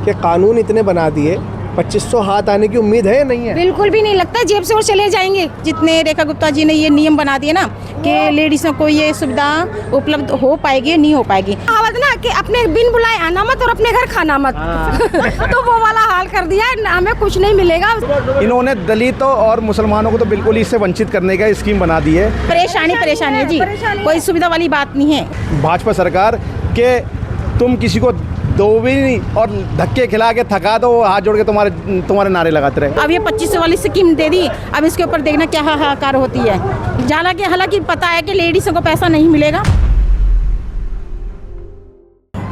कि कानून इतने बना दिए, 2500 हाथ आने की उम्मीद है या नहीं है? बिल्कुल भी नहीं लगता, जेब से वो चले जाएंगे। जितने रेखा गुप्ता जी ने ये नियम बना दिए ना कि लेडीज़ों को ये सुविधा उपलब्ध हो पाएगी नहीं हो पाएगी। कहावत ना कि अपने बिन बुलाए आना मत और अपने घर खाना मत। तो वो वाला हाल कर दिया है, हमें कुछ नहीं मिलेगा। इन्होंने दलितों और मुसलमानों को तो बिल्कुल ही इससे वंचित करने का स्कीम बना दी है। परेशानी है जी, कोई सुविधा वाली बात नहीं है। भाजपा सरकार के तुम किसी को दो भी नहीं और धक्के खिला के थका दो, हाथ जोड़ के तुम्हारे नारे लगाते रहे। अब ये 2500 वाली स्कीम दे दी, अब इसके ऊपर देखना क्या हाहाकार होती है। हालांकि पता है कि लेडीज़ों को पैसा नहीं मिलेगा।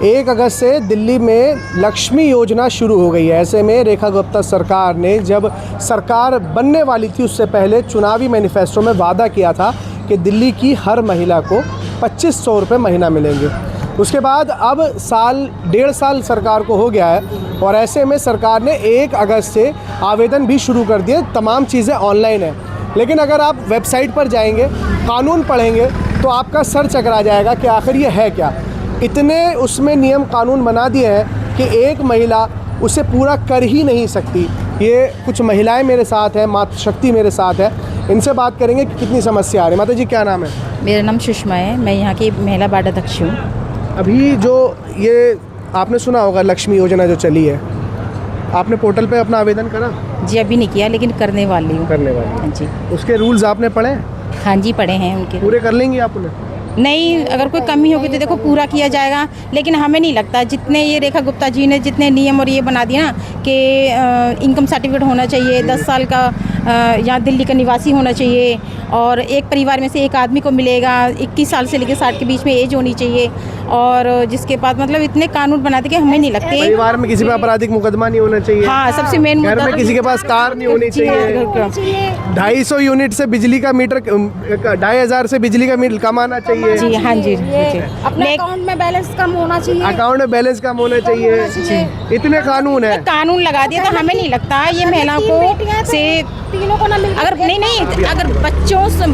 1 अगस्त से दिल्ली में लक्ष्मी योजना शुरू हो गई है। ऐसे में रेखा गुप्ता सरकार ने जब सरकार बनने वाली थी उससे पहले चुनावी मैनिफेस्टो में वादा किया था कि दिल्ली की हर महिला को 2500 रुपये महीना मिलेंगे। उसके बाद अब 1.5 साल सरकार को हो गया है और ऐसे में सरकार ने 1 अगस्त से आवेदन भी शुरू कर दिए। तमाम चीज़ें ऑनलाइन है, लेकिन अगर आप वेबसाइट पर जाएंगे, कानून पढ़ेंगे तो आपका सर चकरा जाएगा कि आखिर ये है क्या। इतने उसमें नियम कानून बना दिए हैं कि एक महिला उसे पूरा कर ही नहीं सकती। ये कुछ महिलाएं मेरे साथ हैं, मातृ शक्ति मेरे साथ है, इनसे बात करेंगे कि कितनी समस्या आ रही है। माता जी क्या नाम है? मेरा नाम सुषमा है, मैं यहाँ की महिला वार्ड अध्यक्ष हूँ। अभी जो ये आपने सुना होगा लक्ष्मी योजना जो चली है, आपने पोर्टल पे अपना आवेदन करा? जी अभी नहीं किया, लेकिन करने वाली हूँ। करने वाली? हाँ जी। उसके रूल्स आपने पढ़े? हाँ जी पढ़े हैं उनके। पूरे कर लेंगी आप उन्हें? नहीं, अगर कोई कमी होगी तो देखो पूरा किया जाएगा, लेकिन हमें नहीं लगता जितने ये रेखा गुप्ता जी ने जितने नियम और ये बना दिया ना कि इनकम सर्टिफिकेट होना चाहिए, 10 साल का यहाँ दिल्ली का निवासी होना चाहिए और एक परिवार में से एक आदमी को मिलेगा, 21 साल से लेकर 60 के बीच में एज होनी चाहिए और जिसके बाद मतलब इतने कानून बनाते कि हमें नहीं लगते। परिवार में किसी पे आपराधिक मुकदमा नहीं होना चाहिए। हाँ, सबसे मेन घर में किसी के पास कार नहीं होनी चाहिए। 250 यूनिट से बिजली का मीटर, 2500 से बिजली का मीटर कमाना चाहिए। जी हाँ जी, अपने अकाउंट में बैलेंस कम होना चाहिए। अकाउंट में बैलेंस कम होना चाहिए। इतने कानून है, कानून लगा दिया तो हमें नहीं लगता ये महिलाओं को से तीनों को ना मिल, अगर नहीं अगर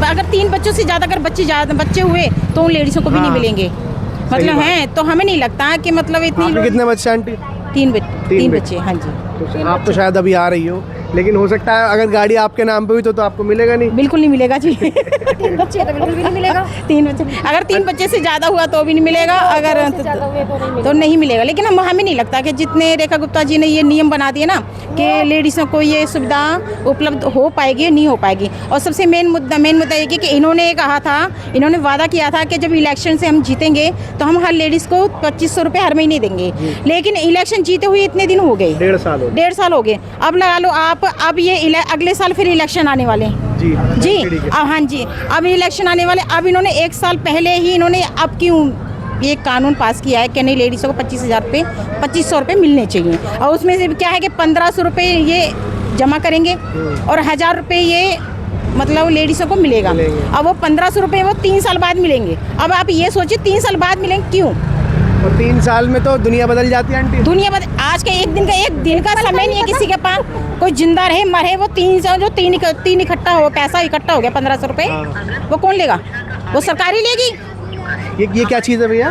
अगर 3 बच्चों से ज़्यादा अगर बच्चे हुए तो उन लेडीज़ों को भी नहीं मिलेंगे, मतलब हैं। तो हमें नहीं लगता कि मतलब इतनी। कितने बच्चे आंटी? 3 बच्चे। हाँ जी। तो आप तो शायद अभी आ रही हो, लेकिन हो सकता है अगर गाड़ी आपके नाम पे हुई तो आपको मिलेगा नहीं। बिल्कुल नहीं मिलेगा जी। 3 बच्चे तो बिल्कुल भी नहीं मिलेगा। 3 बच्चे, अगर 3 बच्चे से ज़्यादा हुआ तो भी नहीं मिलेगा, अगर तो नहीं मिलेगा। लेकिन हमें नहीं लगता कि जितने रेखा गुप्ता जी ने ये नियम बना दिए ना कि लेडीज़ों को ये सुविधा उपलब्ध हो पाएगी नहीं हो पाएगी। और सबसे मेन मुद्दा ये है कि इन्होंने कहा था, इन्होंने वादा किया था कि जब इलेक्शन से हम जीतेंगे तो हम हर लेडीज़ को 2500 रुपये हर महीने देंगे। लेकिन इलेक्शन जीते हुए इतने दिन हो गए, 1.5 साल हो गए। अब लगा लो आप, अब ये अगले साल फिर इलेक्शन आने वाले हैं जी। अब हाँ जी, अब इलेक्शन आने वाले। अब इन्होंने 1 साल पहले ही इन्होंने अब क्यों ये कानून पास किया है कि नहीं लेडीज़ों को 2500 रुपये मिलने चाहिए। और उसमें से क्या है कि 1500 रुपये ये जमा करेंगे और 1000 रुपये ये मतलब लेडीज़ों को मिलेगा। अब वो 1500 रुपये वो 3 साल बाद मिलेंगे। अब आप ये सोचिए 3 साल बाद मिलेंगे क्यों? और 3 साल में तो दुनिया बदल जाती है आंटी। दुनिया बदल, आज के एक दिन का समय नहीं है किसी के पास। कोई जिंदा रहे मरे, वो 3 इकट्ठा हो, पैसा इकट्ठा हो गया 1500 रुपये, वो कौन लेगा? वो सरकारी लेगी। ये क्या चीज़ है भैया?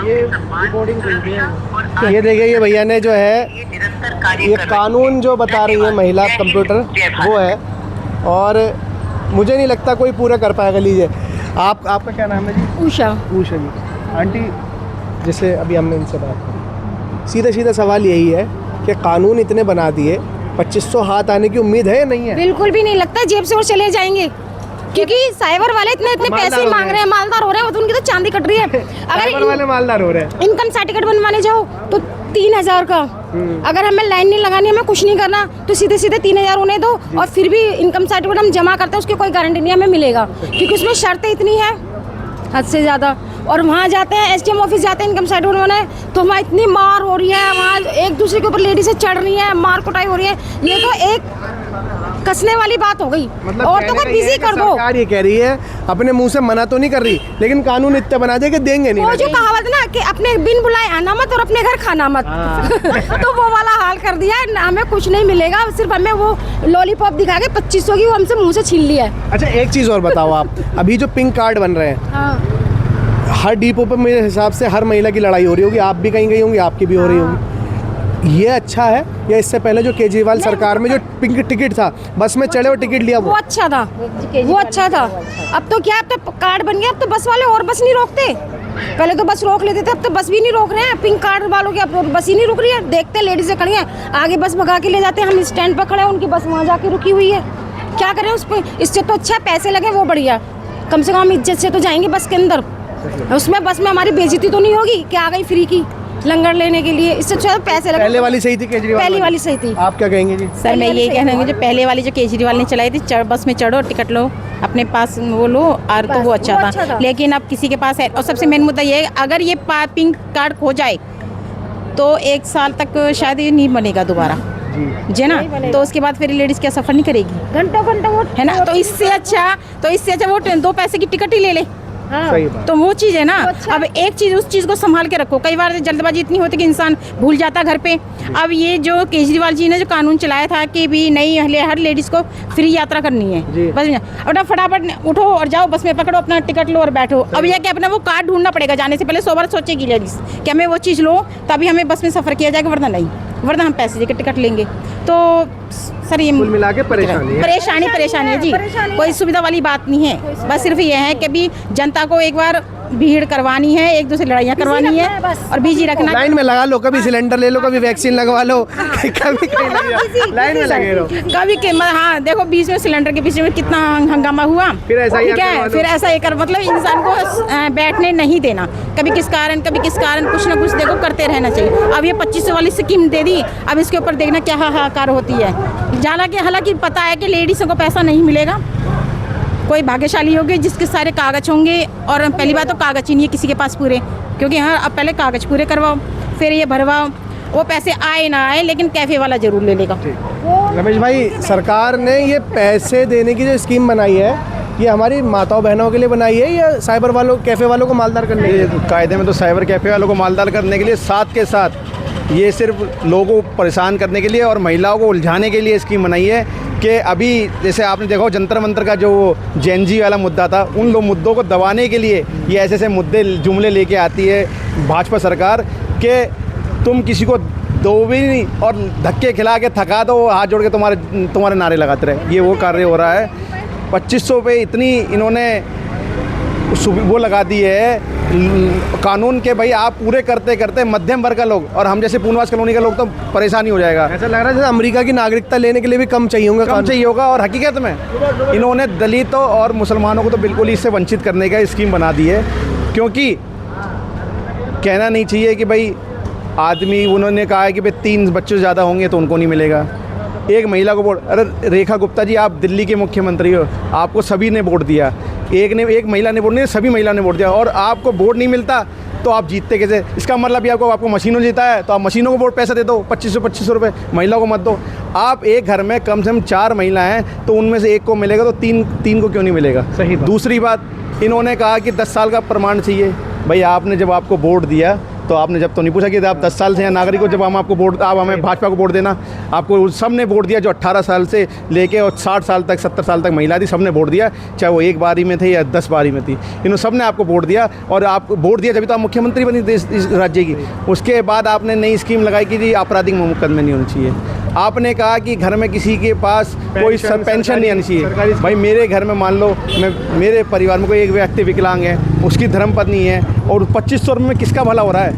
ये रिकॉर्डिंग। ये देखिए, ये भैया ने जो है ये कानून जो बता रही है महिला कंप्यूटर वो है, और मुझे नहीं लगता कोई पूरा कर पाएगा। लीजिए आपका क्या नाम है जी? उषा जी। आंटी जैसे अभी हमने इनसे बात की, सीधा सवाल यही है कि कानून इतने बना दिए, 2500 हाथ आने की उम्मीद है या नहीं है? बिल्कुल भी नहीं लगता, जेब से वो चले जाएंगे। क्योंकि साइबर वाले इतने पैसे मांग रहे हैं, मालदार हो रहे हैं, वो तो उनकी तो चांदी कट रही है। साइबर वाले मालदार हो रहे हैं। इनकम सर्टिफिकेट बनवाने जाओ तो 3000 का, अगर हमें लाइन नहीं लगानी, हमें कुछ नहीं करना तो सीधे 3000 होने दो। और फिर भी इनकम सर्टिफिकेट हम जमा करते हैं, उसकी कोई गारंटी नहीं हमें मिलेगा, क्योंकि उसमें शर्तें इतनी है हद से ज़्यादा। और वहाँ जाते हैं, SDM ऑफिस जाते हैं इनकम सर्टिफिकेट बनाने, तो वहाँ इतनी मार हो रही है, वहाँ एक दूसरे के ऊपर लेडीज़ें चढ़ रही हैं, मार कुटाई हो रही है। ये तो एक कसने वाली बात हो गई। मतलब औरतों को बिजी कर दो। सरकार ये कह रही है, अपने मुंह से मना तो नहीं कर रही, लेकिन कानून इतने बना दे कि देंगे नहीं। वो जो कहावत ना कि अपने बिन बुलाए आना मत और अपने घर खाना मत। तो वो वाला हाल कर दिया है, हमें कुछ नहीं मिलेगा, सिर्फ हमें वो लॉलीपॉप दिखा के 2500 की वो हमसे मुँह से छीन लिया है। अच्छा, एक चीज़ और बताओ आप, अभी जो पिंक कार्ड बन रहे हैं हर डिपो पर मेरे हिसाब से हर महिला की लड़ाई हो रही होगी, आप भी कहीं गई होंगी, आपकी भी हो रही होगी। ये अच्छा है या इससे पहले जो केजरीवाल सरकार में जो पिंक टिकट था, बस में चढ़े और टिकट लिया वो अच्छा था, वो अच्छा था। अब तो क्या, अब तो कार्ड बन गया, अब तो बस वाले और बस नहीं रोकते। पहले तो बस रोक लेते थे, अब तो बस भी नहीं रोक रहे हैं। पिंक कार्ड वालों की अब बस ही नहीं रुक रही है। देखते लेडीजें खड़ी हैं, आगे बस भगा के ले जाते हैं। हम स्टैंड पर खड़े हैं, उनकी बस वहाँ जाके रुकी हुई है। क्या करें उस पर? इससे तो अच्छा पैसे लगे वो बढ़िया, कम से कम हम इज्जत से तो जाएंगे बस के अंदर। उसमें बस में हमारी बेइज्जती तो नहीं होगी कि आ गई फ्री की लंगर लेने के लिए। इससे अच्छा पैसे लगे। पहले वाली सही थी केजरीवाल? पहली वाली सही थी। आप क्या कहेंगे जी? सर मैं यही कहना है, जो पहले वाली जो केजरीवाल ने चलाई थी, बस में चढ़ो, टिकट लो, अपने पास वो लो, और तो वो अच्छा था। लेकिन अब किसी के पास है। और सबसे मेन मुद्दा ये है, अगर ये पिंक कार्ड खो जाए तो 1 साल तक शायद ये नहीं बनेगा दोबारा जी ना। तो उसके बाद फिर लेडीज क्या सफर नहीं करेगी घंटों घंटों वो है ना। तो इससे अच्छा वो 2 पैसे की टिकट ही ले ले। हाँ। सही बात। तो वो चीज़ है ना। अच्छा। अब एक चीज़, उस चीज़ को संभाल के रखो। कई बार जल्दबाजी इतनी होती है कि इंसान भूल जाता घर पे। अब ये जो केजरीवाल जी ने जो कानून चलाया था कि भी नहीं, हर लेडीज़ को फ्री यात्रा करनी है, बस अपना फटाफट उठो और जाओ, बस में पकड़ो, अपना टिकट लो और बैठो। अब यह कि अपना वो कार्ड ढूंढना पड़ेगा, जाने से पहले 100 बार सोचेगी लेडीज़ कि हमें वो चीज़ लो तभी हमें बस में सफ़र किया जाएगा, वरना नहीं, वरना हम पैसे देकर टिकट लेंगे। तो सर ये कुल मिला के परेशानी है जी। कोई सुविधा वाली बात नहीं है। बस सिर्फ ये है कि भी जनता को एक बार भीड़ करवानी है, एक दूसरे लड़ाइयाँ करवानी है और बिजी रखना। लाइन में लगा लो, कभी सिलेंडर ले लो, कभी वैक्सीन लगवा लो, कभी कहीं लग जाओ, लाइन में लगे रहो। कभी के हाँ देखो, बीच में सिलेंडर के बीच में कितना हंगामा हुआ। फिर ऐसा ही ठीक है, फिर ऐसा ही कर, मतलब इंसान को बैठने नहीं देना। कभी किस कारण कुछ ना कुछ देखो करते रहना चाहिए। अब ये 2500 वाली स्कीम दे दी, अब इसके ऊपर देखना क्या हाहाकार होती है। हालांकि पता है कि लेडीज़ों को पैसा नहीं मिलेगा। कोई भाग्यशाली होंगे जिसके सारे कागज होंगे, और पहली बात तो कागज ही नहीं है किसी के पास पूरे, क्योंकि हाँ अब पहले कागज पूरे करवाओ फिर ये भरवाओ। वो पैसे आए ना आए, लेकिन कैफे वाला जरूर ले लेगा। रमेश भाई, सरकार ने ये पैसे देने की जो स्कीम बनाई है, ये हमारी माताओं बहनों के लिए बनाई है या साइबर वालों, कैफे वालों को मालदार करने के लिए? कायदे में तो साइबर कैफे वालों को मालदार करने के लिए, साथ के साथ ये सिर्फ लोगों को परेशान करने के लिए और महिलाओं को उलझाने के लिए स्कीम बनाई है। कि अभी जैसे आपने देखा जंतर मंतर का जो जेएनजी वाला मुद्दा था, उन लोग मुद्दों को दबाने के लिए ये ऐसे मुद्दे जुमले लेके आती है भाजपा सरकार कि तुम किसी को दो भी नहीं और धक्के खिला के थका दो, हाथ जोड़ के तुम्हारे नारे लगाते रहे। ये वो कार्य हो रहा है। 2500 पे इतनी इन्होंने वो लगा दी है कानून के, भाई आप पूरे करते करते मध्यम वर्ग का लोग और हम जैसे पूर्णवास कॉलोनी का लोग तो परेशानी हो जाएगा। ऐसा लग रहा है जैसे अमेरिका की नागरिकता लेने के लिए भी कम चाहिए होगा। और हकीकत में इन्होंने दलितों और मुसलमानों को तो बिल्कुल ही इससे वंचित करने का स्कीम बना दी है। क्योंकि कहना नहीं चाहिए कि भाई आदमी, उन्होंने कहा है कि भाई 3 बच्चे से ज़्यादा होंगे तो उनको नहीं मिलेगा। एक महिला को वोट, अरे रेखा गुप्ता जी आप दिल्ली के मुख्यमंत्री हो, आपको सभी ने वोट दिया। एक महिला ने वोट नहीं, सभी महिला ने वोट दिया, और आपको वोट नहीं मिलता तो आप जीतते कैसे? इसका मतलब भी आपको मशीनों जीता है तो आप मशीनों को वोट पैसा दे दो, 2500 रुपये, महिलाओं को मत दो। आप एक घर में कम से कम 4 महिला हैं तो उनमें से एक को मिलेगा, तो तीन को क्यों नहीं मिलेगा? सही। दूसरी बात, इन्होंने कहा कि 10 साल का प्रमाण चाहिए। भाई आपने जब आपको वोट दिया तो आपने जब तो नहीं पूछा कि आप 10 साल से या नागरिक हो, जब हम आपको वोट, आप हमें भाजपा को वोट देना। आपको सब ने वोट दिया, जो 18 साल से लेके और 60 साल तक 70 साल तक महिला थी, सब ने वोट दिया, चाहे वो 1 बारी में थे या 10 बारी में थी। इन्होंने सब ने आपको वोट दिया, और आप वोट दिया जब तो आप मुख्यमंत्री बनी देश इस राज्य की। उसके बाद आपने नई स्कीम लगाई कि जी आपराधिक मुकदमे नहीं होने चाहिए। आपने कहा कि घर में किसी के पास कोई पेंशन नहीं आनी चाहिए। भाई मेरे घर में मान लो मेरे परिवार में कोई एक व्यक्ति विकलांग है, उसकी धर्मपत्नी है, और 2500 रुपये में किसका भला हो रहा है?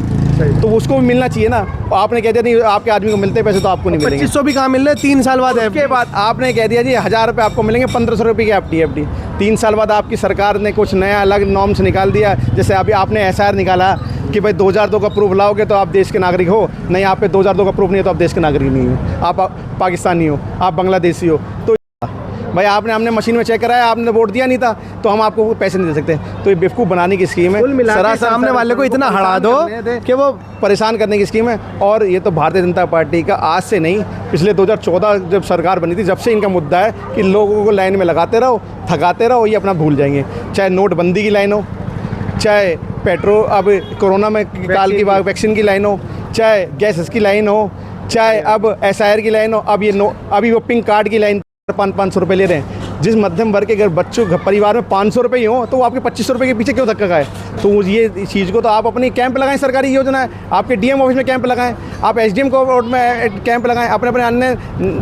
तो उसको भी मिलना चाहिए ना। आपने कह दिया नहीं आपके आदमी को मिलते पैसे तो आपको नहीं मिलेंगे। 2500 भी कहाँ मिल रहे? 3 साल बाद है। उसके बाद आपने कह दिया जी 1000 रुपये आपको मिलेंगे, 1500 रुपये की एफडी। 3 साल बाद आपकी सरकार ने कुछ नया अलग नॉर्म्स निकाल दिया। जैसे अभी आपने SIR निकाला कि भाई 2002 का प्रूफ लाओगे तो आप देश के नागरिक हो। नहीं, आप पे 2002 का प्रूफ नहीं है तो आप देश के नागरिक नहीं हो, आप पाकिस्तानी हो, आप बांग्लादेशी हो। तो भाई हमने मशीन में चेक कराया, आपने वोट दिया नहीं था तो हम आपको पैसे नहीं दे सकते। तो ये बेवकूफ़ बनाने की स्कीम है। सरासर सामने वाले को इतना हरा दो कि वो परेशान करने की स्कीम है। और ये तो भारतीय जनता पार्टी का आज से नहीं, पिछले 2014 जब सरकार बनी थी, जब से इनका मुद्दा है कि लोगों को लाइन में लगाते रहो, थकाते रहो, ये अपना भूल जाएंगे। चाहे नोटबंदी की लाइन हो, चाहे पेट्रोल, अब कोरोना में काल की वैक्सीन की लाइन हो, चाहे गैस की लाइन हो, चाहे अब SIR की लाइन हो, अभी वो पिंक कार्ड की लाइन 500 रुपये ले रहे हैं। जिस मध्यम वर्ग के अगर बच्चों परिवार में 500 रुपये ही हो तो वो आपके 2500 रुपये के पीछे क्यों धक्का खाए। तो ये चीज़ को तो आप अपनी कैंप लगाएं, सरकारी योजना है, आपके डीएम ऑफिस में कैंप लगाएं, आप एसडीएम कोर्ट में कैंप लगाएं, अपने अपने अन्य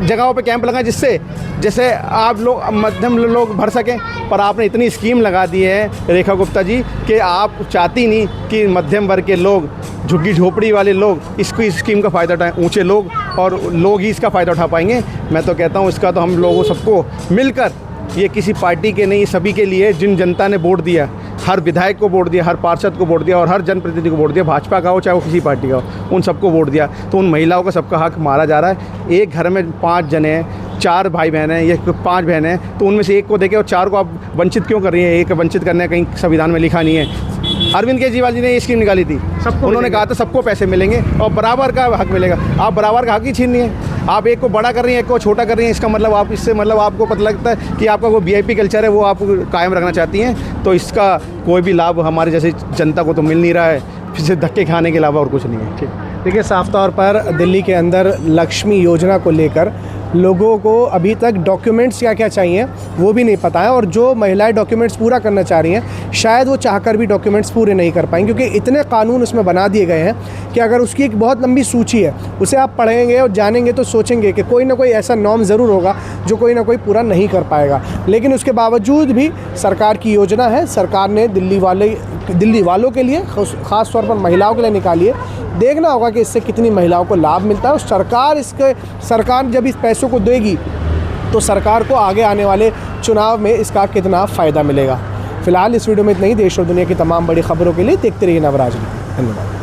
जगहों पे कैंप लगाएं, जिससे जैसे आप लोग मध्यम लोग भर सकें। पर आपने इतनी स्कीम लगा दी है रेखा गुप्ता जी कि आप चाहती नहीं कि मध्यम वर्ग के लोग, झुग्गी झोपड़ी वाले लोग इस स्कीम का फ़ायदा उठाएं। ऊंचे लोग और लोग ही इसका फ़ायदा उठा पाएंगे। मैं तो कहता हूँ इसका तो हम लोगों सबको मिलकर, ये किसी पार्टी के नहीं, सभी के लिए, जिन जनता ने वोट दिया, हर विधायक को वोट दिया, हर पार्षद को वोट दिया और हर जनप्रतिनिधि को वोट दिया, भाजपा का हो चाहे वो किसी पार्टी का हो, उन सबको वोट दिया। तो उन महिलाओं का सबका हक मारा जा रहा है। एक घर में 5 जने हैं, 4 भाई बहन हैं या 5 बहन हैं, तो उनमें से एक को देके और 4 को आप वंचित क्यों कर रही हैं। एक वंचित करने कहीं संविधान में लिखा नहीं है। अरविंद केजरीवाल जी ने ये स्कीम निकाली थी, उन्होंने कहा था सबको पैसे मिलेंगे और बराबर का हक मिलेगा। आप बराबर का हक ही छीन लिए। आप एक को बड़ा कर रही हैं, एक को छोटा कर रही हैं। इसका मतलब आप इससे मतलब आपको पता लगता है कि आपका वो वीआईपी कल्चर है वो आप कायम रखना चाहती हैं। तो इसका कोई भी लाभ हमारे जैसे जनता को तो मिल नहीं रहा है, फिर से धक्के खाने के अलावा और कुछ नहीं है। ठीक, देखिए साफ तौर पर दिल्ली के अंदर लक्ष्मी योजना को लेकर लोगों को अभी तक डॉक्यूमेंट्स क्या क्या चाहिए वो भी नहीं पता है, और जो महिलाएं डॉक्यूमेंट्स पूरा करना चाह रही हैं शायद वो चाहकर भी डॉक्यूमेंट्स पूरे नहीं कर पाएंगी, क्योंकि इतने कानून उसमें बना दिए गए हैं कि अगर उसकी एक बहुत लंबी सूची है, उसे आप पढ़ेंगे और जानेंगे तो सोचेंगे कि कोई ना कोई ऐसा नॉर्म ज़रूर होगा जो कोई ना कोई पूरा नहीं कर पाएगा। लेकिन उसके बावजूद भी सरकार की योजना है, सरकार ने दिल्ली वालों के लिए, ख़ास तौर पर महिलाओं के लिए निकाली है। देखना होगा कि इससे कितनी महिलाओं को लाभ मिलता है, और सरकार जब इस पैसों को देगी तो सरकार को आगे आने वाले चुनाव में इसका कितना फ़ायदा मिलेगा। फ़िलहाल इस वीडियो में इतना ही। देश और दुनिया की तमाम बड़ी खबरों के लिए देखते रहिए नवराज। धन्यवाद।